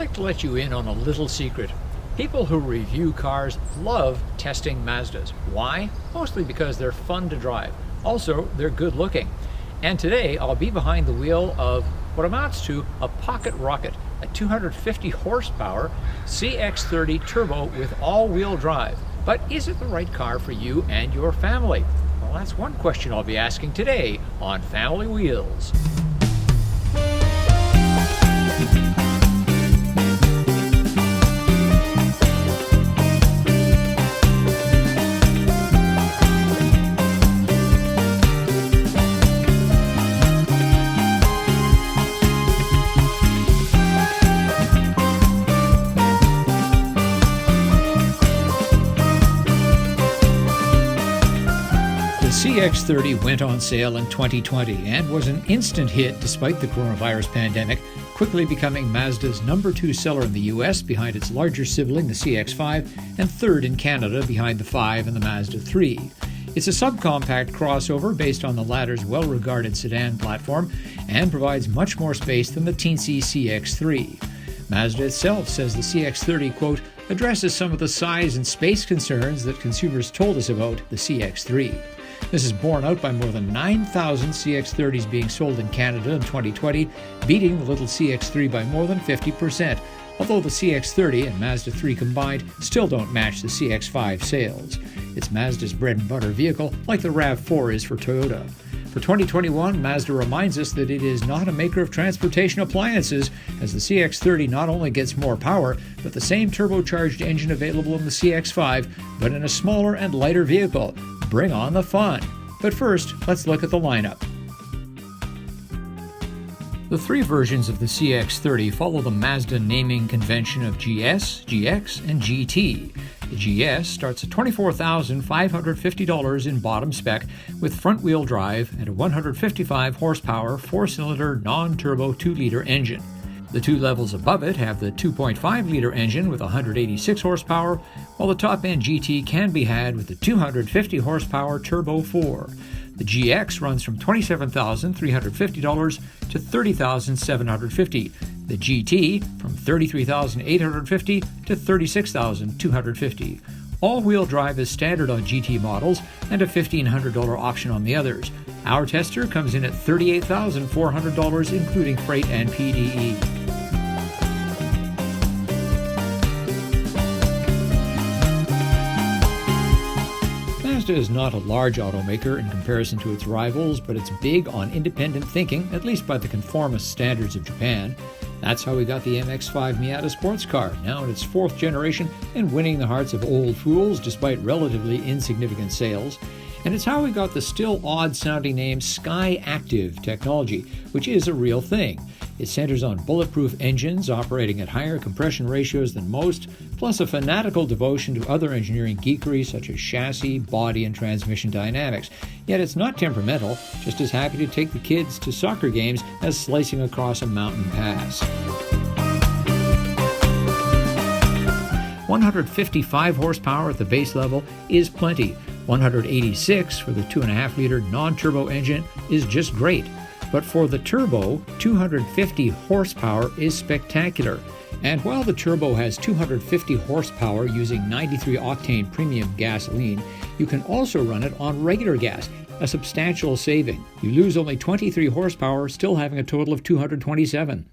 like to let you in on a little secret. People who review cars love testing Mazdas. Why? Mostly because they're fun to drive. Also, they're good looking. And today, I'll be behind the wheel of what amounts to a pocket rocket, a 250 horsepower CX-30 turbo with all-wheel drive. But is it the right car for you and your family? Well, that's one question I'll be asking today on Family Wheels. The CX-30 went on sale in 2020 and was an instant hit despite the coronavirus pandemic, quickly becoming Mazda's #2 seller in the US behind its larger sibling, the CX-5, and third in Canada behind the 5 and the Mazda 3. It's a subcompact crossover based on the latter's well-regarded sedan platform and provides much more space than the teensy CX-3. Mazda itself says the CX-30, quote, addresses some of the size and space concerns that consumers told us about the CX-3. This is borne out by more than 9,000 CX-30s being sold in Canada in 2020, beating the little CX-3 by more than 50%, although the CX-30 and Mazda 3 combined still don't match the CX-5 sales. It's Mazda's bread and butter vehicle, like the RAV4 is for Toyota. For 2021, Mazda reminds us that it is not a maker of transportation appliances, as the CX-30 not only gets more power, but the same turbocharged engine available in the CX-5, but in a smaller and lighter vehicle. Bring on the fun! But first, let's look at the lineup. The three versions of the CX-30 follow the Mazda naming convention of GS, GX, and GT. The GS starts at $24,550 in bottom spec with front-wheel drive and a 155 horsepower 4-cylinder non-turbo 2-liter engine. The two levels above it have the 2.5-liter engine with 186 horsepower, while the top-end GT can be had with the 250 horsepower Turbo 4. The GX runs from $27,350 to $30,750. The GT from $33,850 to $36,250. All-wheel drive is standard on GT models and a $1,500 option on the others. Our tester comes in at $38,400 including freight and PDE. Mazda is not a large automaker in comparison to its rivals, but it's big on independent thinking, at least by the conformist standards of Japan. That's how we got the MX-5 Miata sports car, now in its 4th generation and winning the hearts of old fools despite relatively insignificant sales. And it's how we got the still odd-sounding name Sky Active technology, which is a real thing. It centers on bulletproof engines operating at higher compression ratios than most, plus a fanatical devotion to other engineering geekery such as chassis, body, and transmission dynamics. Yet it's not temperamental, just as happy to take the kids to soccer games as slicing across a mountain pass. 155 horsepower at the base level is plenty. 186 for the 2.5-liter non-turbo engine is just great. But for the turbo, 250 horsepower is spectacular. And while the turbo has 250 horsepower using 93-octane premium gasoline, you can also run it on regular gas, a substantial saving. You lose only 23 horsepower, still having a total of 227.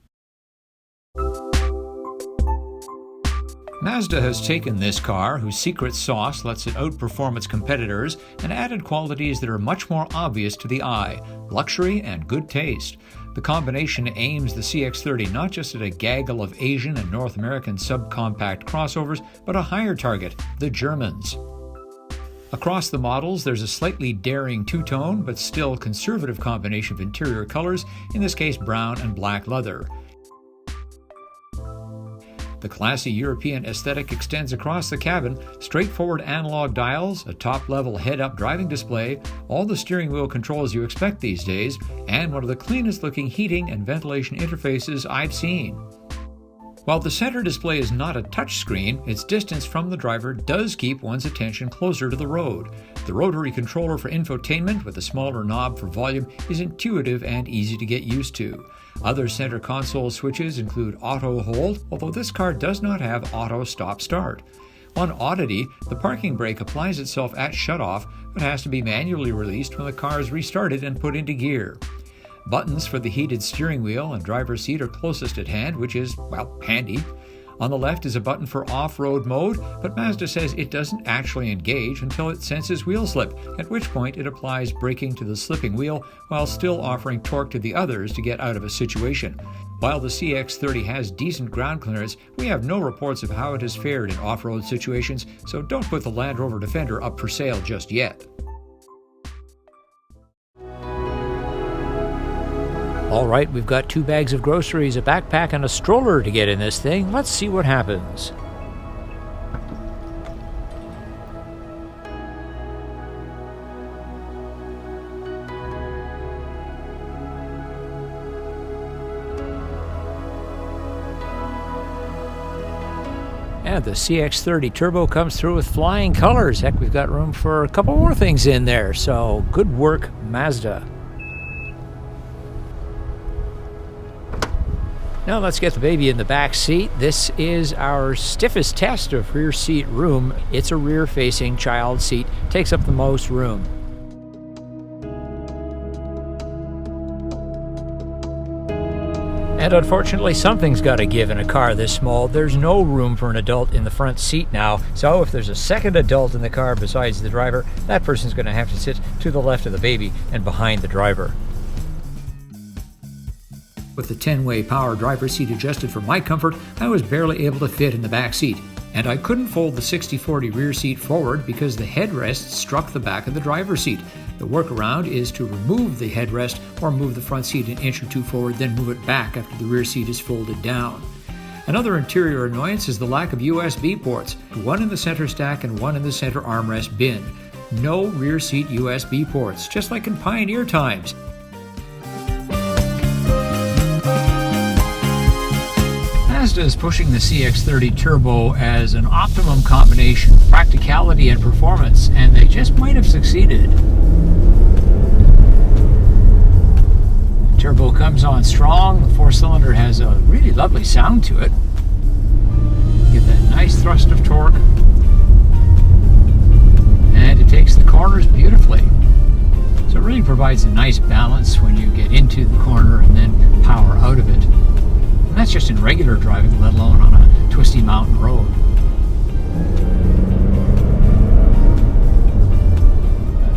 Mazda has taken this car, whose secret sauce lets it outperform its competitors, and added qualities that are much more obvious to the eye: luxury and good taste. The combination aims the CX-30 not just at a gaggle of Asian and North American subcompact crossovers, but a higher target, the Germans. Across the models, there's a slightly daring two-tone, but still conservative combination of interior colors, in this case brown and black leather. The classy European aesthetic extends across the cabin, straightforward analog dials, a top-level head-up driving display, all the steering wheel controls you expect these days, and one of the cleanest-looking heating and ventilation interfaces I've seen. While the center display is not a touchscreen, its distance from the driver does keep one's attention closer to the road. The rotary controller for infotainment with a smaller knob for volume is intuitive and easy to get used to. Other center console switches include auto hold, although this car does not have auto stop start. One oddity, the parking brake applies itself at shutoff, but has to be manually released when the car is restarted and put into gear. Buttons for the heated steering wheel and driver's seat are closest at hand, which is, well, handy. On the left is a button for off-road mode, but Mazda says it doesn't actually engage until it senses wheel slip, at which point it applies braking to the slipping wheel while still offering torque to the others to get out of a situation. While the CX-30 has decent ground clearance, we have no reports of how it has fared in off-road situations, so don't put the Land Rover Defender up for sale just yet. All right, we've got 2 bags of groceries, a backpack, and a stroller to get in this thing. Let's see what happens. And the CX-30 Turbo comes through with flying colors. Heck, we've got room for a couple more things in there, so good work, Mazda. Now let's get the baby in the back seat. This is our stiffest test of rear seat room. It's a rear-facing child seat, takes up the most room. And unfortunately, something's got to give in a car this small. There's no room for an adult in the front seat now. So if there's a second adult in the car besides the driver, that person's going to have to sit to the left of the baby and behind the driver. With the 10-way power driver's seat adjusted for my comfort, I was barely able to fit in the back seat. And I couldn't fold the 60/40 rear seat forward because the headrest struck the back of the driver's seat. The workaround is to remove the headrest or move the front seat an inch or two forward, then move it back after the rear seat is folded down. Another interior annoyance is the lack of USB ports, one in the center stack and one in the center armrest bin. No rear seat USB ports, just like in Pioneer times. Mazda is pushing the CX-30 Turbo as an optimum combination of practicality and performance, and they just might have succeeded. The turbo comes on strong. The 4-cylinder has a really lovely sound to it. You get that nice thrust of torque, and it takes the corners beautifully. So it really provides a nice balance when you get into the corner and then power out of it. And that's just in regular driving, let alone on a twisty mountain road.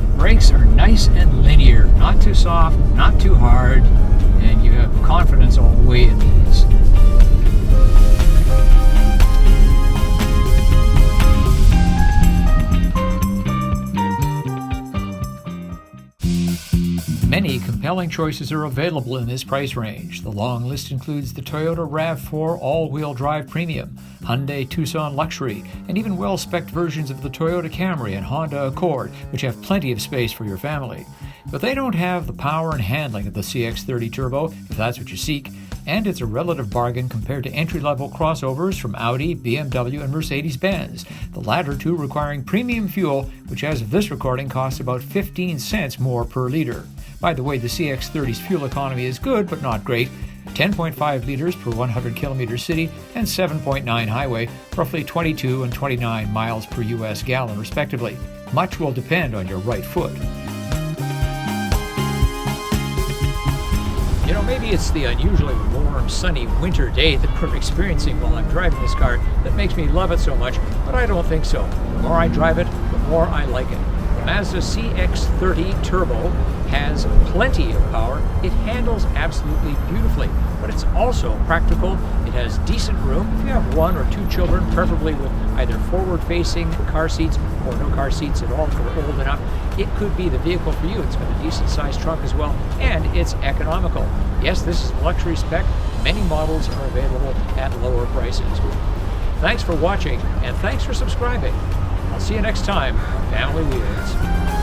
The brakes are nice and linear, not too soft, not too hard, and you have confidence all the way in these. Many compelling choices are available in this price range. The long list includes the Toyota RAV4 all-wheel drive premium, Hyundai Tucson Luxury, and even well-spec'd versions of the Toyota Camry and Honda Accord, which have plenty of space for your family. But they don't have the power and handling of the CX-30 Turbo, if that's what you seek, and it's a relative bargain compared to entry-level crossovers from Audi, BMW, and Mercedes-Benz, the latter two requiring premium fuel, which as of this recording costs about 15 cents more per liter. By the way, the CX-30's fuel economy is good, but not great. 10.5 liters per 100 kilometers city and 7.9 highway, roughly 22 and 29 miles per U.S. gallon, respectively. Much will depend on your right foot. You know, maybe it's the unusually warm, sunny winter day that we're experiencing while I'm driving this car that makes me love it so much, but I don't think so. The more I drive it, the more I like it. The Mazda CX-30 Turbo has plenty of power. It handles absolutely beautifully, but it's also practical. It has decent room. If you have 1 or 2 children, preferably with either forward-facing car seats or no car seats at all if they're old enough, it could be the vehicle for you. It's got a decent-sized trunk as well, and it's economical. Yes, this is luxury spec. Many models are available at lower prices. Thanks for watching, and thanks for subscribing. I'll see you next time on Family Wheels.